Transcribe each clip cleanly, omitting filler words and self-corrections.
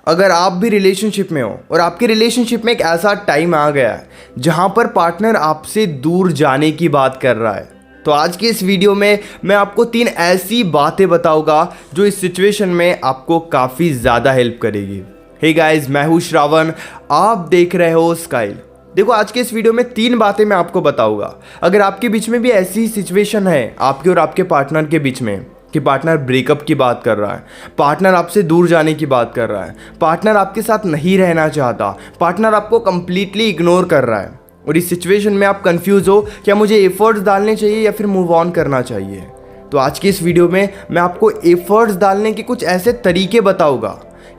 अगर आप भी रिलेशनशिप में हो और आपके रिलेशनशिप में एक ऐसा टाइम आ गया है जहां पर पार्टनर आपसे दूर जाने की बात कर रहा है, तो आज की इस वीडियो में मैं आपको 3 ऐसी बातें बताऊंगा जो इस सिचुएशन में आपको काफ़ी ज़्यादा हेल्प करेगी। हे गाइस, मैं हूं श्रावण, आप देख रहे हो स्काइल। देखो, आज के इस वीडियो में 3 बातें मैं आपको बताऊंगा। अगर आपके बीच में भी ऐसी सिचुएशन है, आपके और आपके पार्टनर के बीच में, कि पार्टनर ब्रेकअप की बात कर रहा है, पार्टनर आपसे दूर जाने की बात कर रहा है, पार्टनर आपके साथ नहीं रहना चाहता, पार्टनर आपको कंप्लीटली इग्नोर कर रहा है और इस सिचुएशन में आप कंफ्यूज हो, क्या मुझे एफर्ट्स डालने चाहिए या फिर मूव ऑन करना चाहिए, तो आज की इस वीडियो में मैं आपको एफर्ट्स डालने के कुछ ऐसे तरीके बताऊंगा।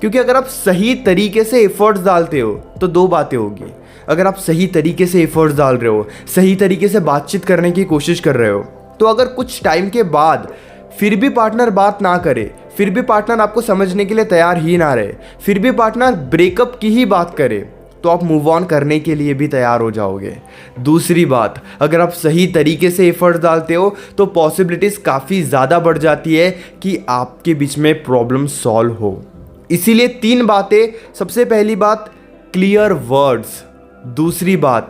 क्योंकि अगर आप सही तरीके से एफर्ट्स डालते हो तो 2 बातें होगी। अगर आप सही तरीके से एफर्ट्स डाल रहे हो, सही तरीके से बातचीत करने की कोशिश कर रहे हो, तो अगर कुछ टाइम के बाद फिर भी पार्टनर बात ना करे, फिर भी पार्टनर आपको समझने के लिए तैयार ही ना रहे, फिर भी पार्टनर ब्रेकअप की ही बात करे, तो आप मूव ऑन करने के लिए भी तैयार हो जाओगे। दूसरी बात, अगर आप सही तरीके से एफर्ट्स डालते हो तो पॉसिबिलिटीज़ काफ़ी ज़्यादा बढ़ जाती है कि आपके बीच में प्रॉब्लम सॉल्व हो। इसीलिए 3 बातें। सबसे पहली बात, क्लियर वर्ड्स। दूसरी बात,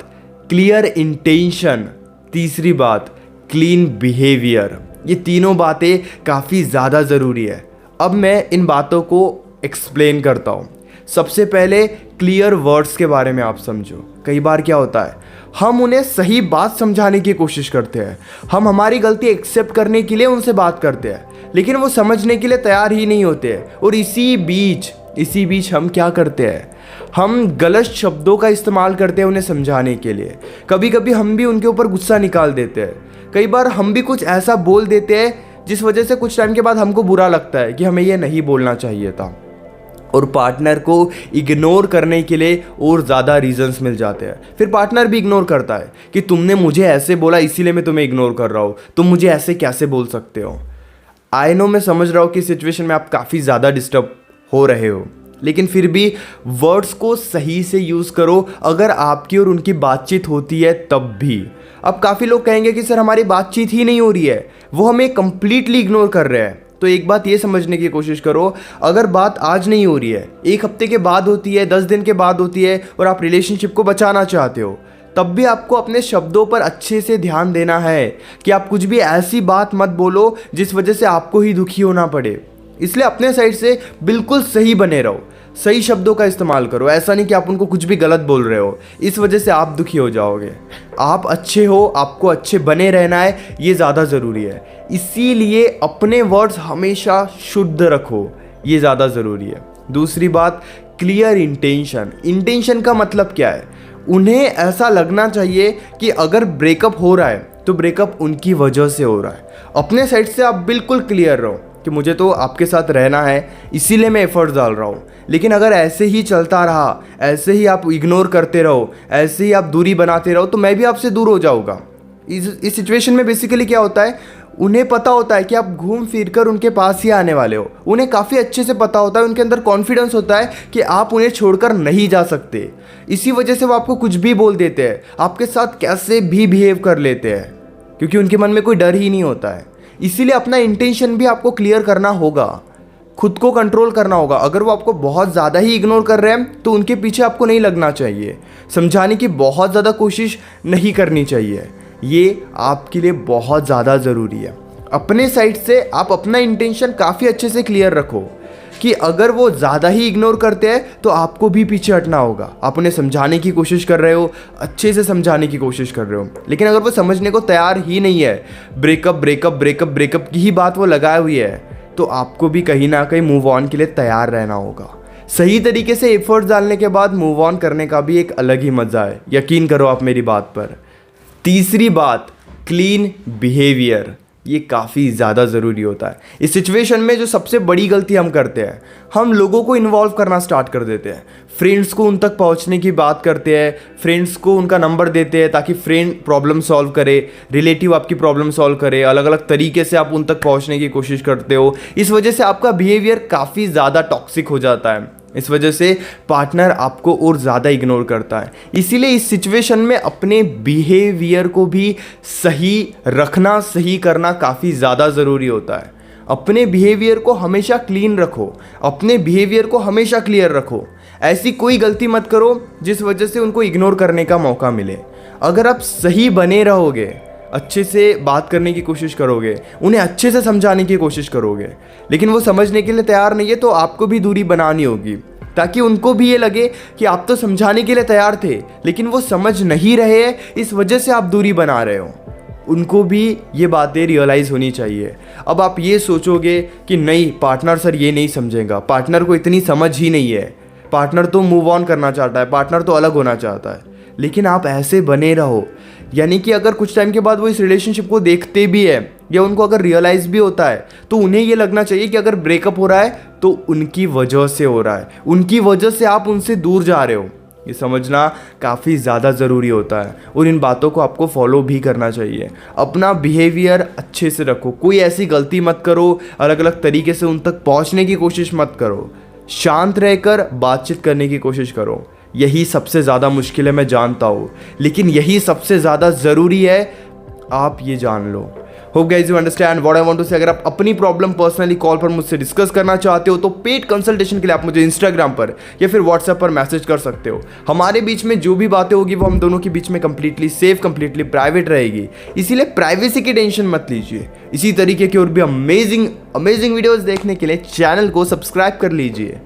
क्लियर इंटेंशन। तीसरी बात, क्लीन बिहेवियर। ये तीनों बातें काफ़ी ज़्यादा ज़रूरी है। अब मैं इन बातों को एक्सप्लेन करता हूँ। सबसे पहले क्लियर वर्ड्स के बारे में आप समझो। कई बार क्या होता है, हम उन्हें सही बात समझाने की कोशिश करते हैं, हम हमारी गलती एक्सेप्ट करने के लिए उनसे बात करते हैं, लेकिन वो समझने के लिए तैयार ही नहीं होते हैं। और इसी बीच हम क्या करते हैं, हम गलत शब्दों का इस्तेमाल करते हैं उन्हें समझाने के लिए। कभी कभी हम भी उनके ऊपर गुस्सा निकाल देते हैं। कई बार हम भी कुछ ऐसा बोल देते हैं जिस वजह से कुछ टाइम के बाद हमको बुरा लगता है कि हमें ये नहीं बोलना चाहिए था, और पार्टनर को इग्नोर करने के लिए और ज़्यादा रीजंस मिल जाते हैं। फिर पार्टनर भी इग्नोर करता है कि तुमने मुझे ऐसे बोला इसीलिए मैं तुम्हें इग्नोर कर रहा हूँ, तुम मुझे ऐसे कैसे बोल सकते हो। आई नो, मैं समझ रहा हूँ कि सिचुएशन में आप काफ़ी ज़्यादा डिस्टर्ब हो रहे हो, लेकिन फिर भी वर्ड्स को सही से यूज़ करो। अगर आपकी और उनकी बातचीत होती है तब भी। अब काफ़ी लोग कहेंगे कि सर हमारी बातचीत ही नहीं हो रही है, वो हमें कंप्लीटली इग्नोर कर रहे हैं। तो एक बात ये समझने की कोशिश करो, अगर बात आज नहीं हो रही है, 1 हफ्ते के बाद होती है, 10 दिन के बाद होती है, और आप रिलेशनशिप को बचाना चाहते हो, तब भी आपको अपने शब्दों पर अच्छे से ध्यान देना है कि आप कुछ भी ऐसी बात मत बोलो जिस वजह से आपको ही दुखी होना पड़े। इसलिए अपने साइड से बिल्कुल सही बने रहो, सही शब्दों का इस्तेमाल करो। ऐसा नहीं कि आप उनको कुछ भी गलत बोल रहे हो, इस वजह से आप दुखी हो जाओगे। आप अच्छे हो, आपको अच्छे बने रहना है, ये ज़्यादा ज़रूरी है। इसीलिए अपने वर्ड्स हमेशा शुद्ध रखो, ये ज़्यादा ज़रूरी है। दूसरी बात, क्लियर इंटेंशन। इंटेंशन का मतलब क्या है, उन्हें ऐसा लगना चाहिए कि अगर ब्रेकअप हो रहा है तो ब्रेकअप उनकी वजह से हो रहा है। अपने साइड से आप बिल्कुल क्लियर रहो कि मुझे तो आपके साथ रहना है, इसीलिए मैं एफर्ट्स डाल रहा हूँ। लेकिन अगर ऐसे ही चलता रहा, ऐसे ही आप इग्नोर करते रहो, ऐसे ही आप दूरी बनाते रहो, तो मैं भी आपसे दूर हो जाऊँगा। इस सिचुएशन में बेसिकली क्या होता है, उन्हें पता होता है कि आप घूम फिर कर उनके पास ही आने वाले हो। उन्हें काफ़ी अच्छे से पता होता है, उनके अंदर कॉन्फिडेंस होता है कि आप उन्हें छोड़कर नहीं जा सकते। इसी वजह से वो आपको कुछ भी बोल देते हैं, आपके साथ कैसे भी बिहेव कर लेते हैं, क्योंकि उनके मन में कोई डर ही नहीं होता है। इसीलिए अपना इंटेंशन भी आपको क्लियर करना होगा, खुद को कंट्रोल करना होगा। अगर वो आपको बहुत ज़्यादा ही इग्नोर कर रहे हैं तो उनके पीछे आपको नहीं लगना चाहिए, समझाने की बहुत ज़्यादा कोशिश नहीं करनी चाहिए। ये आपके लिए बहुत ज़्यादा ज़रूरी है। अपने साइड से आप अपना इंटेंशन काफ़ी अच्छे से क्लियर रखो कि अगर वो ज़्यादा ही इग्नोर करते हैं तो आपको भी पीछे हटना होगा। आप उन्हें समझाने की कोशिश कर रहे हो, अच्छे से समझाने की कोशिश कर रहे हो, लेकिन अगर वो समझने को तैयार ही नहीं है, ब्रेकअप की ही बात वो लगाए हुई है, तो आपको भी कहीं ना कहीं मूव ऑन के लिए तैयार रहना होगा। सही तरीके से एफर्ट्स डालने के बाद मूव ऑन करने का भी एक अलग ही मज़ा है, यकीन करो आप मेरी बात पर। तीसरी बात, क्लीन बिहेवियर। ये काफ़ी ज़्यादा ज़रूरी होता है। इस सिचुएशन में जो सबसे बड़ी गलती हम करते हैं, हम लोगों को इन्वॉल्व करना स्टार्ट कर देते हैं। फ्रेंड्स को उन तक पहुंचने की बात करते हैं, फ्रेंड्स को उनका नंबर देते हैं ताकि फ्रेंड प्रॉब्लम सॉल्व करे, रिलेटिव आपकी प्रॉब्लम सॉल्व करे। अलग अलग तरीके से आप उन तक पहुंचने की कोशिश करते हो। इस वजह से आपका बिहेवियर काफ़ी ज़्यादा टॉक्सिक हो जाता है। इस वजह से पार्टनर आपको और ज़्यादा इग्नोर करता है। इसीलिए इस सिचुएशन में अपने बिहेवियर को भी सही रखना, सही करना काफ़ी ज़्यादा ज़रूरी होता है। अपने बिहेवियर को हमेशा क्लीन रखो, अपने बिहेवियर को हमेशा क्लियर रखो। ऐसी कोई गलती मत करो जिस वजह से उनको इग्नोर करने का मौका मिले। अगर आप सही बने रहोगे, अच्छे से बात करने की कोशिश करोगे, उन्हें अच्छे से समझाने की कोशिश करोगे, लेकिन वो समझने के लिए तैयार नहीं है, तो आपको भी दूरी बनानी होगी, ताकि उनको भी ये लगे कि आप तो समझाने के लिए तैयार थे लेकिन वो समझ नहीं रहे हैं, इस वजह से आप दूरी बना रहे हो। उनको भी ये बातें रियलाइज़ होनी चाहिए। अब आप ये सोचोगे कि नहीं पार्टनर सर ये नहीं समझेगा, पार्टनर को इतनी समझ ही नहीं है, पार्टनर तो मूव ऑन करना चाहता है, पार्टनर तो अलग होना चाहता है, लेकिन आप ऐसे बने रहो। यानी कि अगर कुछ टाइम के बाद वो इस रिलेशनशिप को देखते भी है या उनको अगर रियलाइज़ भी होता है, तो उन्हें ये लगना चाहिए कि अगर ब्रेकअप हो रहा है तो उनकी वजह से हो रहा है, उनकी वजह से आप उनसे दूर जा रहे हो। ये समझना काफ़ी ज़्यादा ज़रूरी होता है और इन बातों को आपको फॉलो भी करना चाहिए। अपना बिहेवियर अच्छे से रखो, कोई ऐसी गलती मत करो, अलग अलग तरीके से उन तक पहुंचने की कोशिश मत करो, शांत रहकर बातचीत करने की कोशिश करो। यही सबसे ज़्यादा मुश्किल है, मैं जानता हूँ, लेकिन यही सबसे ज़्यादा ज़रूरी है, आप ये जान लो। Hope guys you understand what I want to say. अगर आप अपनी प्रॉब्लम पर्सनली कॉल पर मुझसे डिस्कस करना चाहते हो तो पेड कंसल्टेशन के लिए आप मुझे इंस्टाग्राम पर या फिर व्हाट्सएप पर मैसेज कर सकते हो। हमारे बीच में जो भी बातें होगी वो हम दोनों के बीच में कंप्लीटली सेफ, कंप्लीटली प्राइवेट रहेगी, इसीलिए प्राइवेसी की टेंशन मत लीजिए। इसी तरीके की और भी अमेजिंग वीडियोज़ देखने के लिए चैनल को सब्सक्राइब कर लीजिए।